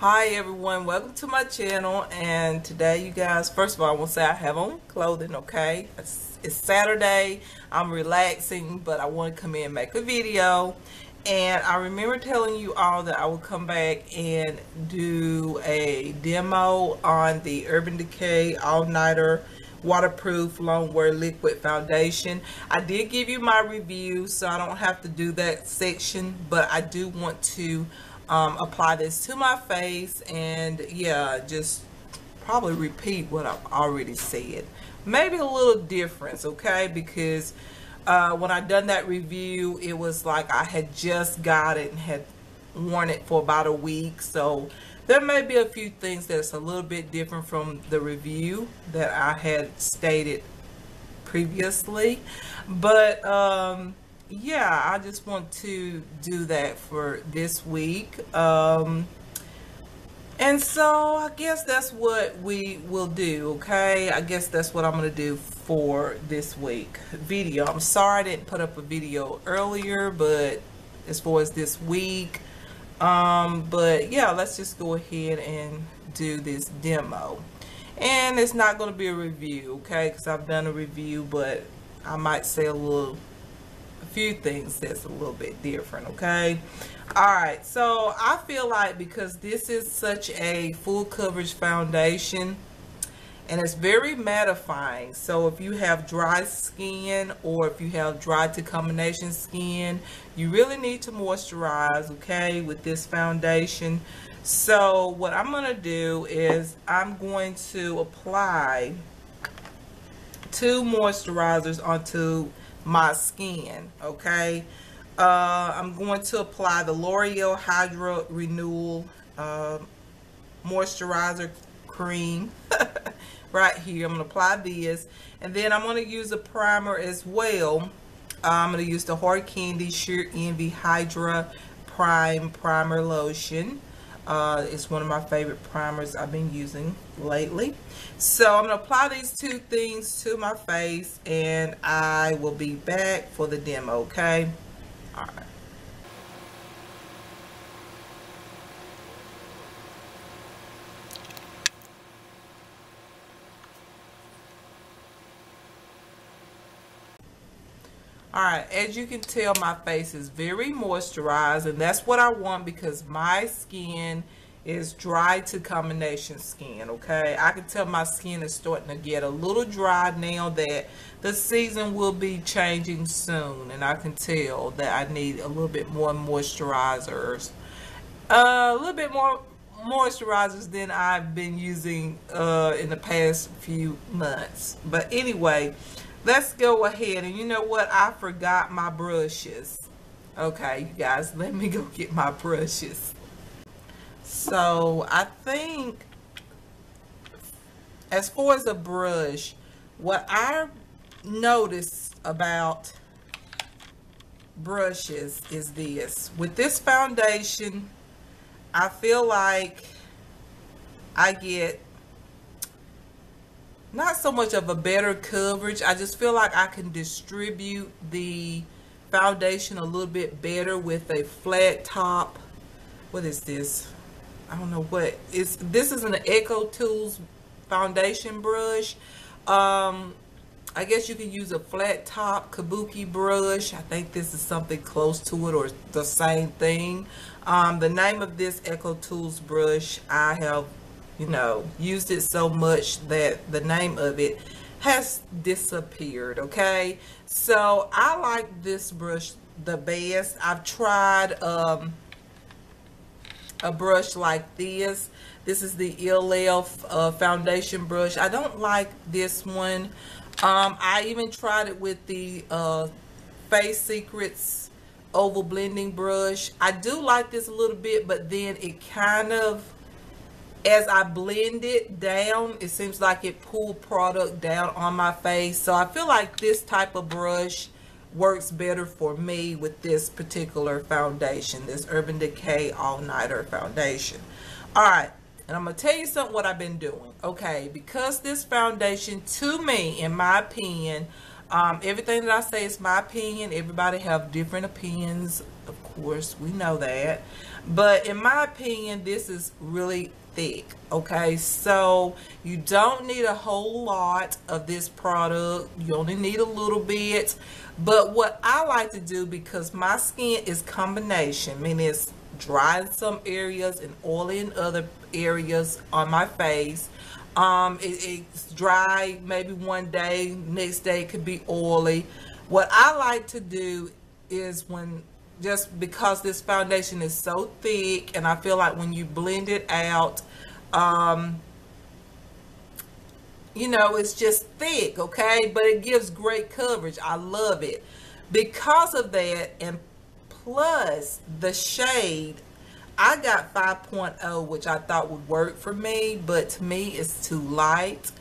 Hi everyone, welcome to my channel. And today, you guys, first of all, I want to say I have on clothing. Okay, it's Saturday, I'm relaxing, but I want to come in and make a video. And I remember telling you all that I would come back and do a demo on the Urban Decay all-nighter waterproof long wear liquid foundation. I did give you my review, so I don't have to do that section, but I do want to apply this to my face and yeah, just probably repeat what I've already said. Maybe a little difference, okay? Because when I done that review, it was like I had just got it and had worn it for about a week. So there may be a few things that's a little bit different from the review that I had stated previously. But yeah, I just want to do that for this week. And so I guess that's what we will do, okay? I guess that's what I'm going to do for this week video. I'm sorry I didn't put up a video earlier, but as far as this week, but yeah, let's just go ahead and do this demo. And it's not going to be a review, okay? Because I've done a review, but I might say a few things that's a little bit different, okay? Alright, so I feel like because this is such a full coverage foundation and it's very mattifying, so if you have dry skin or if you have dry to combination skin, you really need to moisturize, okay, with this foundation. So what I'm going to do is I'm going to apply 2 moisturizers onto my skin, okay? I'm going to apply the L'Oreal Hydra Renewal moisturizer cream right here. I'm going to apply this, and then I'm going to use a primer as well. I'm going to use the Hard Candy Sheer Envy Hydra Primer Lotion. It's one of my favorite primers I've been using lately. So I'm going to apply these 2 things to my face and I will be back for the demo, okay? Alright. Alright, as you can tell, my face is very moisturized, and that's what I want because my skin is dry to combination skin, okay? I can tell my skin is starting to get a little dry now that the season will be changing soon, and I can tell that I need a little bit more moisturizers. A little bit more moisturizers than I've been using in the past few months. But anyway, let's go ahead. And you know what? I forgot my brushes. Okay, you guys, let me go get my brushes. So I think as far as a brush, what I noticed about brushes is this. With this foundation, I feel like I get not so much of a better coverage. I just feel like I can distribute the foundation a little bit better with a flat top. What is this? I don't know what it's. This is an Echo Tools foundation brush. I guess you can use a flat top kabuki brush. I think this is something close to it or the same thing. The name of this Echo Tools brush, I have, you know, used it so much that the name of it has disappeared, okay? So I like this brush the best. I've tried a brush like this. This is the ELF foundation brush. I don't like this one. I even tried it with the Face Secrets oval blending brush. I do like this a little bit, but then it kind of, as I blend it down, it seems like it pulled product down on my face. So I feel like this type of brush works better for me with this particular foundation, this Urban Decay all-nighter foundation. Alright, and I'm going to tell you something what I've been doing. Okay, because this foundation, to me, in my opinion, everything that I say is my opinion. Everybody have different opinions, of course, we know that. But in my opinion, this is really thick. Okay, so you don't need a whole lot of this product. You only need a little bit. But what I like to do, because my skin is combination, meaning it's dry in some areas and oily in other areas on my face. It's dry maybe one day, next day it could be oily. What I like to do is, when just because this foundation is so thick, and I feel like when you blend it out, you know, it's just thick, okay, but it gives great coverage. I love it because of that, and plus the shade. I got 5.0, which I thought would work for me, but to me it's too light,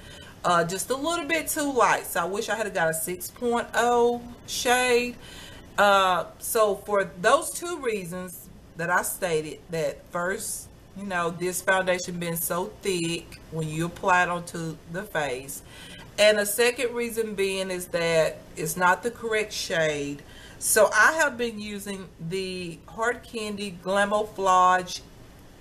just a little bit too light. So I wish I had got a 6.0 shade. So for those two reasons that I stated, that first, you know, this foundation being so thick when you apply it onto the face, and the second reason being is that it's not the correct shade. So I have been using the Hard Candy Glamouflage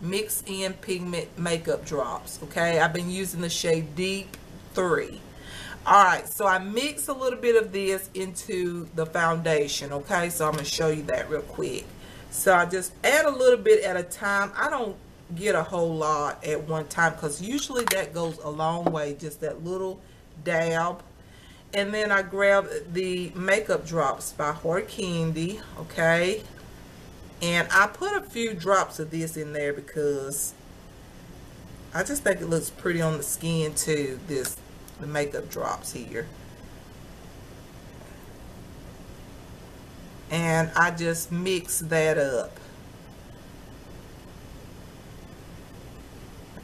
Mix In Pigment Makeup Drops. Okay, I've been using the shade Deep 3. Alright, so I mix a little bit of this into the foundation. Okay, so I'm going to show you that real quick. So I just add a little bit at a time. I don't get a whole lot at one time, because usually that goes a long way, just that little dab. And then I grab the makeup drops by Hard Candy, okay, and I put a few drops of this in there because I just think it looks pretty on the skin too, the makeup drops here. And I just mix that up.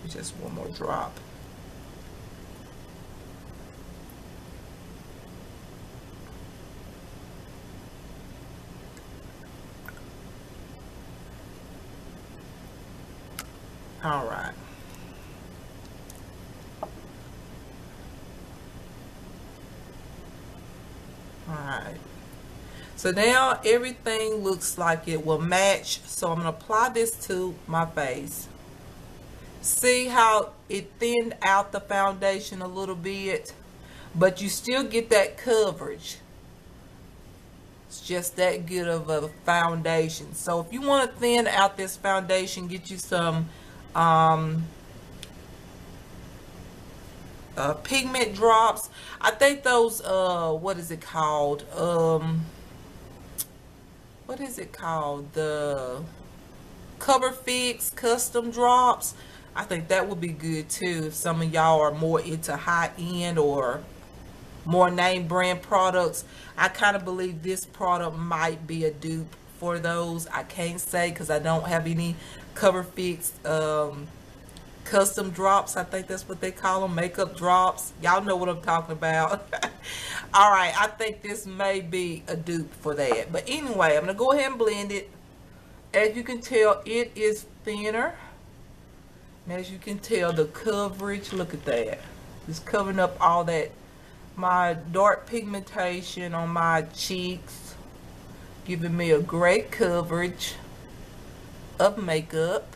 Just one more drop. All right. All right. So now everything looks like it will match. So I'm going to apply this to my face. See how it thinned out the foundation a little bit, but you still get that coverage. It's just that good of a foundation. So if you want to thin out this foundation, get you some pigment drops. I think those what is it called, the Cover Fix custom drops. I think that would be good too if some of y'all are more into high-end or more name brand products. I kind of believe this product might be a dupe for those. I can't say because I don't have any Cover Fix custom drops. I think that's what they call them, makeup drops. Y'all know what I'm talking about. All right, I think this may be a dupe for that. But anyway, I'm going to go ahead and blend it. As you can tell, it is thinner. And as you can tell, the coverage, look at that. It's covering up all that, my dark pigmentation on my cheeks, giving me a great coverage of makeup.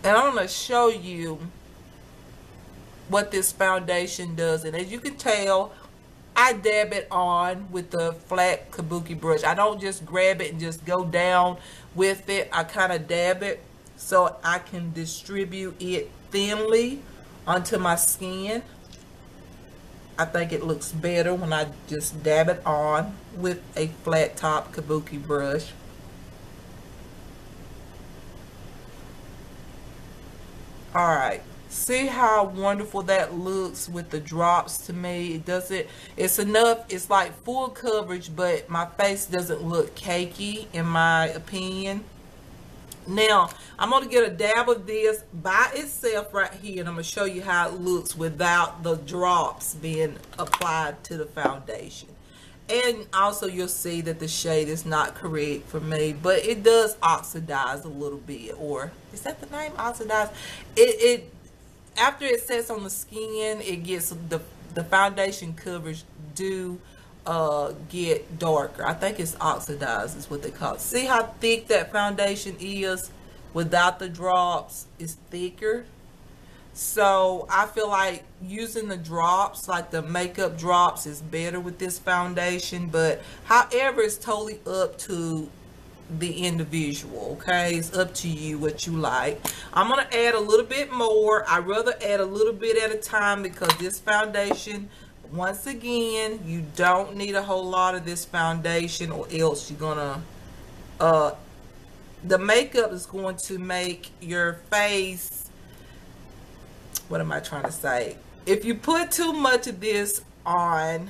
And I'm going to show you what this foundation does. And as you can tell, I dab it on with the flat kabuki brush. I don't just grab it and just go down with it. I kind of dab it so I can distribute it thinly onto my skin. I think it looks better when I just dab it on with a flat top kabuki brush. Alright, see how wonderful that looks with the drops to me. It doesn't, it's enough, it's like full coverage, but my face doesn't look cakey in my opinion. Now, I'm going to get a dab of this by itself right here, and I'm going to show you how it looks without the drops being applied to the foundation. And also you'll see that the shade is not correct for me, but it does oxidize a little bit. Or is that the name, oxidize? It after it sets on the skin, it gets the foundation coverage do get darker. I think it's oxidized is what they call it. See how thick that foundation is without the drops? It's thicker. So I feel like using the drops, like the makeup drops, is better with this foundation. But however, it's totally up to the individual. Okay, it's up to you what you like. I'm gonna add a little bit more. I'd rather add a little bit at a time because this foundation, once again, you don't need a whole lot of this foundation, or else you're gonna the makeup is going to make your face, what am I trying to say? If you put too much of this on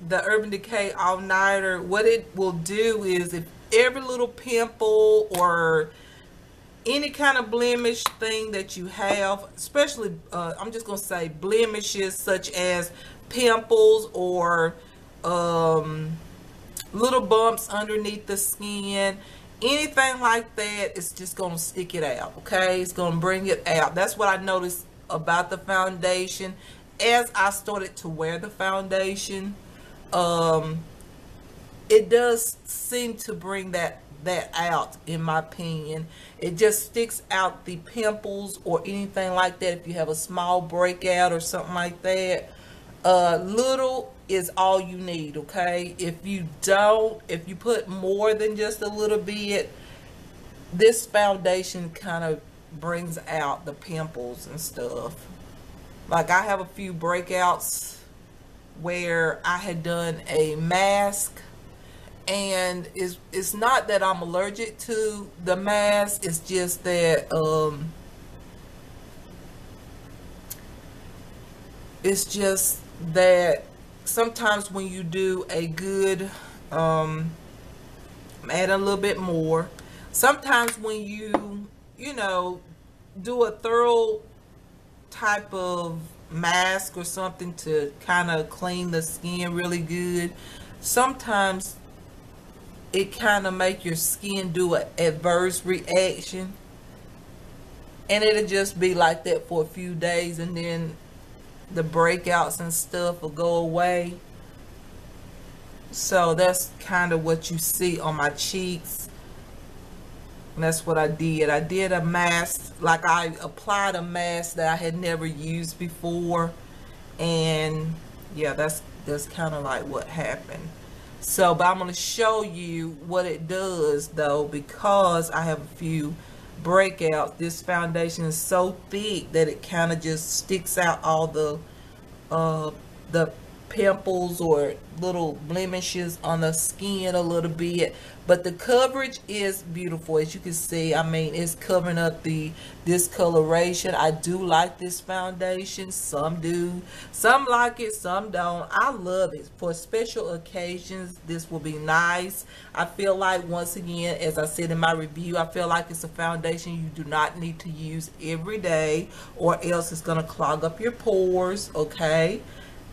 the Urban Decay All Nighter, what it will do is, if every little pimple or any kind of blemish thing that you have, especially I'm just gonna say blemishes such as pimples or little bumps underneath the skin, anything like that, it's just gonna stick it out. Okay, it's gonna bring it out. That's what I noticed about the foundation as I started to wear the foundation. It does seem to bring that out, in my opinion. It just sticks out the pimples or anything like that. If you have a small breakout or something like that, little is all you need. Okay, if you put more than just a little bit, this foundation kind of brings out the pimples and stuff. Like I have a few breakouts where I had done a mask, and it's not that I'm allergic to the mask, it's just that sometimes when you do a good I'm adding a little bit more. Sometimes when you know, do a thorough type of mask or something to kind of clean the skin really good, sometimes it kind of make your skin do an adverse reaction, and it'll just be like that for a few days, and then the breakouts and stuff will go away. So that's kind of what you see on my cheeks. And that's what I did. I did a mask, like I applied a mask that I had never used before, and yeah, that's kind of like what happened. So, but I'm going to show you what it does though, because I have a few breakouts. This foundation is so thick that it kind of just sticks out all the pimples or little blemishes on the skin a little bit. But the coverage is beautiful, as you can see. I mean, it's covering up the discoloration. I do like this foundation. Some do, some like it, some don't. I love it. For special occasions, this will be nice. I feel like, once again, as I said in my review, I feel like it's a foundation you do not need to use every day, or else it's going to clog up your pores. Okay,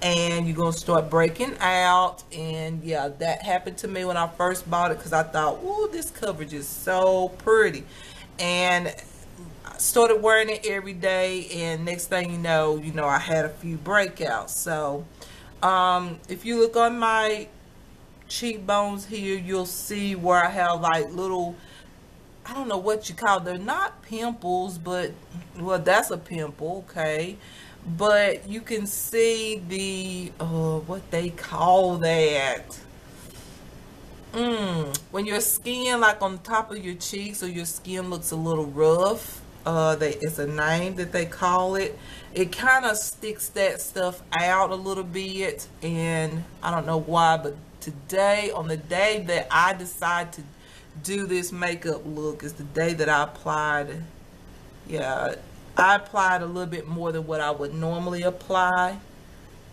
and you're gonna start breaking out. And yeah, that happened to me when I first bought it, because I thought, ooh, this coverage is so pretty, and I started wearing it every day, and next thing you know, I had a few breakouts. So if you look on my cheekbones here, you'll see where I have like little, I don't know what you call it. They're not pimples, but well, that's a pimple. Okay, but you can see the what they call that, when your skin, like on top of your cheeks, or your skin looks a little rough, it's a name that they call it. It kind of sticks that stuff out a little bit, and I don't know why, but today, on the day that I decide to do this makeup look, is the day that I applied, yeah, I applied a little bit more than what I would normally apply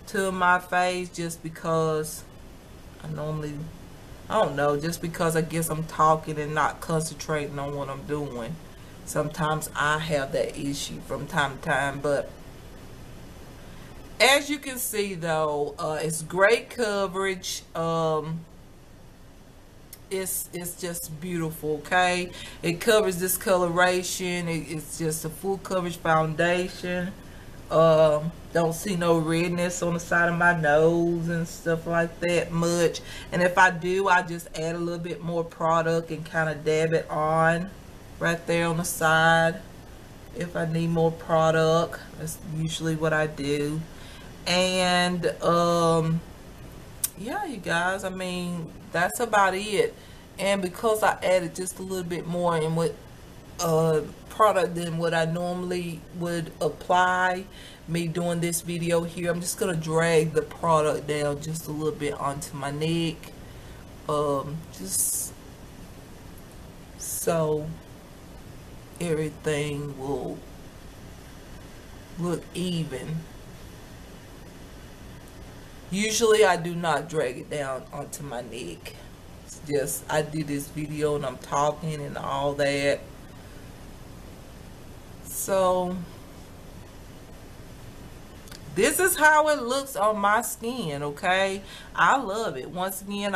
to my face, just because I don't know, just because I guess I'm talking and not concentrating on what I'm doing. Sometimes I have that issue from time to time. But as you can see though, it's great coverage. It's just beautiful. Okay, it covers discoloration. It's just a full coverage foundation. Don't see no redness on the side of my nose and stuff like that much. And if I do, I just add a little bit more product and kind of dab it on right there on the side if I need more product. That's usually what I do. And yeah, you guys, I mean, that's about it. And because I added just a little bit more in what product than what I normally would apply, me doing this video here, I'm just gonna drag the product down just a little bit onto my neck, just so everything will look even. Usually I do not drag it down onto my neck. It's just I did this video and I'm talking and all that. So this is how it looks on my skin, okay? I love it. Once again,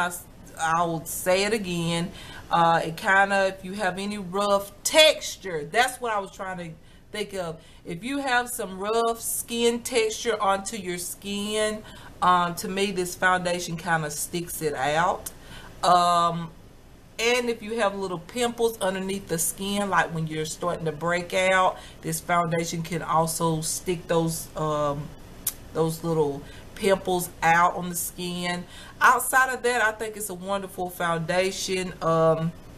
I'll say it again. It kind of, if you have any rough texture, that's what I was trying to think of. If you have some rough skin texture onto your skin, to me this foundation kind of sticks it out. And if you have little pimples underneath the skin, like when you're starting to break out, this foundation can also stick those little pimples out on the skin. Outside of that, I think it's a wonderful foundation.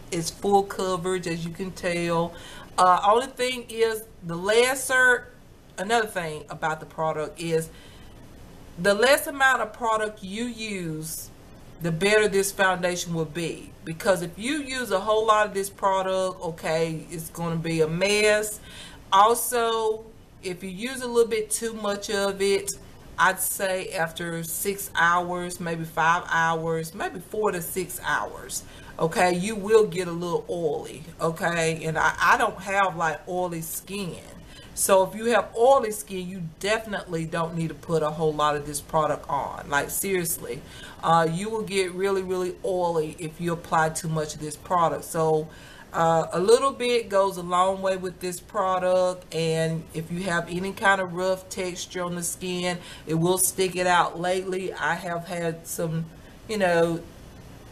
It's full coverage, as you can tell. Only thing is the lesser, another thing about the product is the less amount of product you use, the better this foundation will be. Because if you use a whole lot of this product, okay, it's going to be a mess. Also, if you use a little bit too much of it, I'd say after 6 hours, maybe 5 hours, maybe 4 to 6 hours, okay, you will get a little oily, okay? And I don't have like oily skin. So if you have oily skin, you definitely don't need to put a whole lot of this product on. Like seriously, you will get really, really oily if you apply too much of this product. So a little bit goes a long way with this product. And if you have any kind of rough texture on the skin, it will stick it out. Lately, I have had some, you know,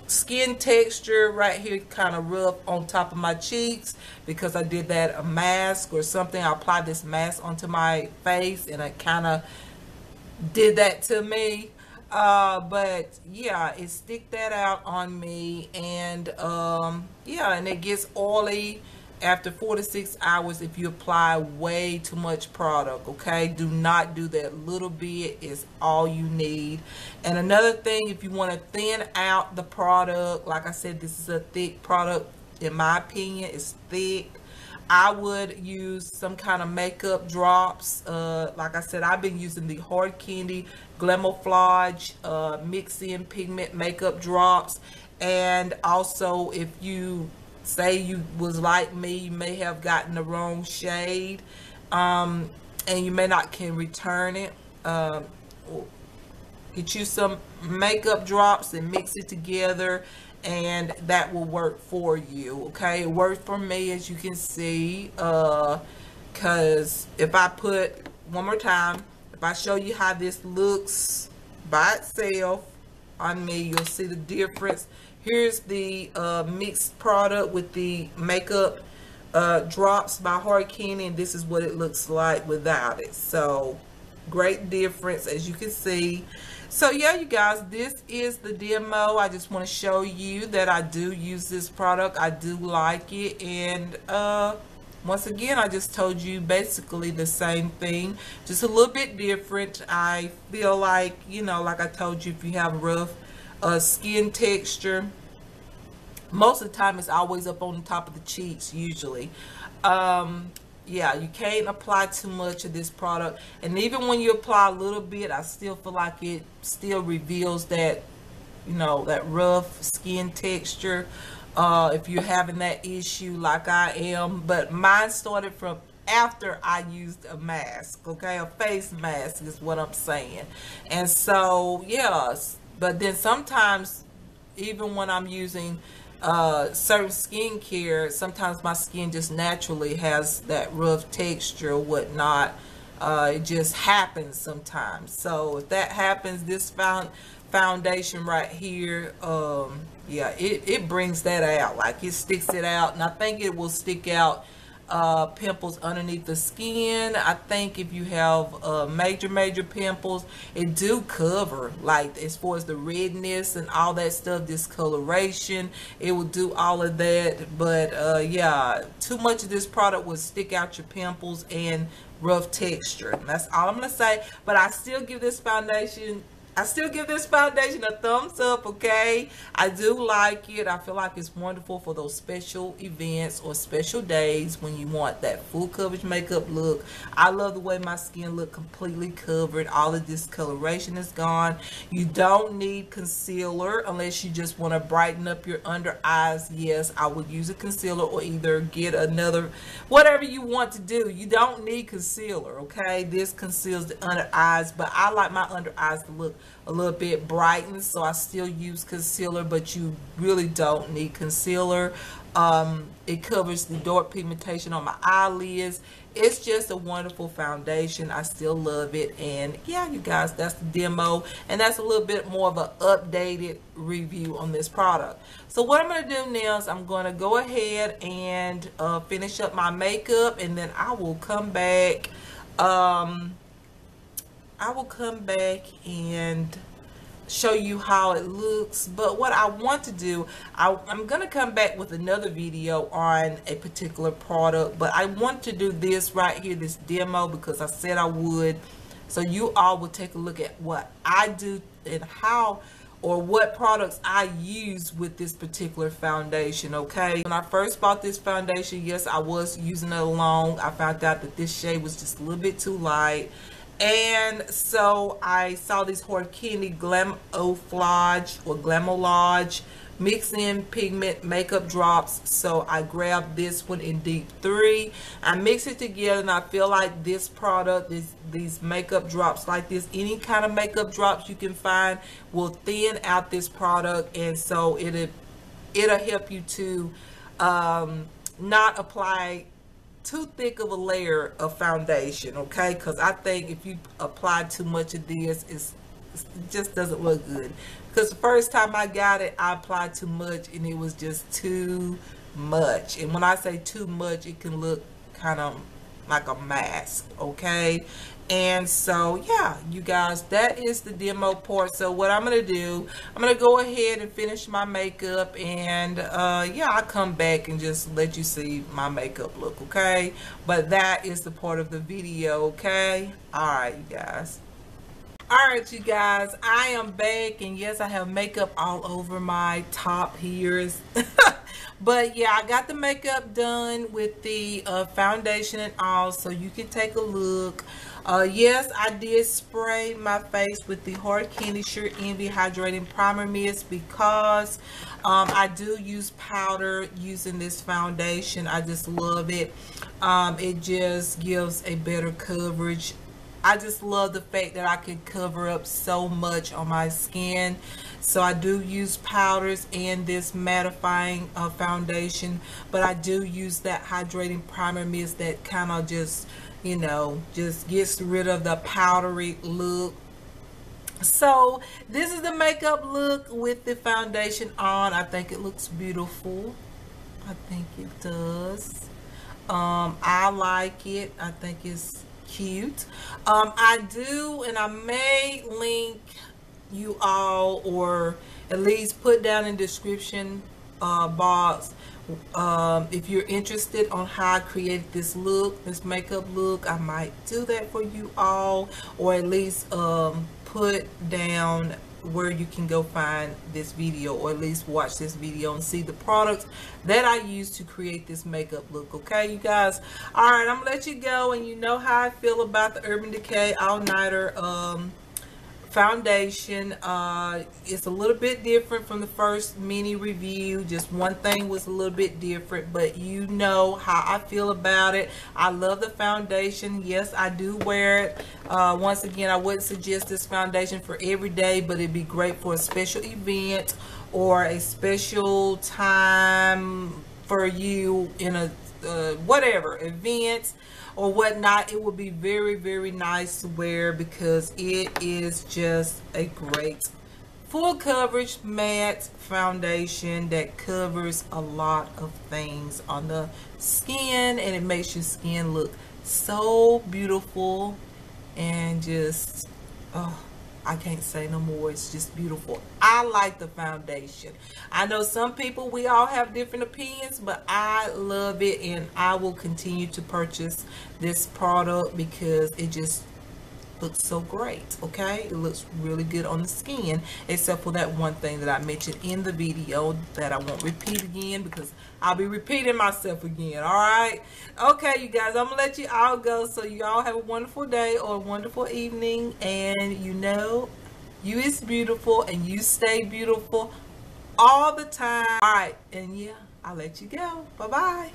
skin texture right here kind of rough on top of my cheeks because I did that a mask or something. I applied this mask onto my face and it kind of did that to me. But yeah, it stick that out on me. And yeah, and it gets oily after 4 to 6 hours if you apply way too much product, okay? Do not do that. Little bit is all you need. And another thing, if you want to thin out the product, like I said, this is a thick product. In my opinion, it's thick. I would use some kind of makeup drops. Like I said, I've been using the Hard Candy Glamouflage Mix-In Pigment Makeup Drops. And also, if you say you was like me, you may have gotten the wrong shade, and you may not can return it. Get you some makeup drops and mix it together, and that will work for you, okay? It worked for me, as you can see, because if I put, one more time, if I show you how this looks by itself on me, you'll see the difference. Here's the mixed product with the makeup drops by Hard Candy, and this is what it looks like without it. So great difference, as you can see. So yeah, you guys, this is the demo. I just want to show you that I do use this product. I do like it. And once again, I just told you basically the same thing, just a little bit different. I feel like, you know, like I told you, if you have rough skin texture, most of the time it's always up on the top of the cheeks usually. Yeah, you can't apply too much of this product, and even when you apply a little bit, I still feel like it still reveals that, you know, that rough skin texture, if you're having that issue like I am. But mine started from after I used a mask, okay, a face mask is what I'm saying. And so yeah, but then sometimes even when I'm using certain skincare, sometimes my skin just naturally has that rough texture or whatnot. It just happens sometimes. So if that happens, this foundation right here, yeah, it brings that out. Like, it sticks it out, and I think it will stick out pimples underneath the skin. I think if you have major pimples, it do cover, like, as far as the redness and all that stuff, discoloration, it will do all of that. But yeah, too much of this product will stick out your pimples and rough texture. And that's all I'm gonna say. But I still give this foundation a thumbs up, okay? I do like it. I feel like it's wonderful for those special events or special days when you want that full coverage makeup look. I love the way my skin look completely covered. All of this discoloration is gone. You don't need concealer unless you just want to brighten up your under eyes. Yes, I would use a concealer or either get another, whatever you want to do. You don't need concealer, okay? This conceals the under eyes, but I like my under eyes to look a little bit brightened, so I still use concealer, but you really don't need concealer. It covers the dark pigmentation on my eyelids. It's just a wonderful foundation. I still love it. And yeah, you guys, that's the demo, and that's a little bit more of an updated review on this product. So what I'm going to do now is I'm going to go ahead and finish up my makeup, and then I will come back. I will come back and show you how it looks. But what I want to do, I'm going to come back with another video on a particular product, but I want to do this right here, this demo, because I said I would, so you all will take a look at what I do and how or what products I use with this particular foundation, okay? When I first bought this foundation, yes, I was using it alone. I found out that this shade was just a little bit too light. And so I saw these Hard Candy Glamouflage or Glamolage mix-in pigment makeup drops. So I grabbed this one in Deep 3. I mix it together, and I feel like this product, these makeup drops like this, any kind of makeup drops you can find, will thin out this product. And so it'll help you to not apply too thick of a layer of foundation, okay? Because I think if you apply too much of this, it just doesn't look good. Because the first time I got it, I applied too much, and it was just too much. And when I say too much, it can look kind of like a mask, okay? And so yeah, you guys, that is the demo part. So what I'm gonna do, I'm gonna go ahead and finish my makeup, and yeah, I'll come back and just let you see my makeup look, okay? But that is the part of the video, okay? All right, you guys. All right, you guys, I am back, and yes, I have makeup all over my top here. But yeah, I got the makeup done with the foundation and all, so you can take a look. Yes, I did spray my face with the Hard Candy Sheer Envy Hydrating Primer Mist, because I do use powder using this foundation. I just love it. It just gives a better coverage. I just love the fact that I can cover up so much on my skin. So I do use powders and this mattifying foundation, but I do use that hydrating primer mist that kind of just, you know, just gets rid of the powdery look. So this is the makeup look with the foundation on. I think it looks beautiful. I think it does. I like it. I think it's cute. I do, and I may link you all, or at least put down in the description box, if you're interested on how I created this look, this makeup look. I might do that for you all, or at least put down where you can go find this video, or at least watch this video and see the products that I use to create this makeup look, okay, you guys? All right, I'm gonna let you go, and you know how I feel about the Urban Decay All Nighter foundation. It's a little bit different from the first mini review. Just one thing was a little bit different, but you know how I feel about it. I love the foundation. Yes, I do wear it. Once again, I wouldn't suggest this foundation for every day, but it'd be great for a special event or a special time for you in a whatever events or whatnot. It would be very, very nice to wear because it is just a great full coverage matte foundation that covers a lot of things on the skin, and it makes your skin look so beautiful and just, oh, I can't say no more. It's just beautiful. I like the foundation. I know some people, we all have different opinions, but I love it, and I will continue to purchase this product because it just looks so great. Okay, it looks really good on the skin, except for that one thing that I mentioned in the video that I won't repeat again because I'll be repeating myself again. All right, okay, you guys, I'm gonna let you all go, so you all have a wonderful day or a wonderful evening, and you know you is beautiful and you stay beautiful all the time. All right, and yeah, I'll let you go. Bye bye.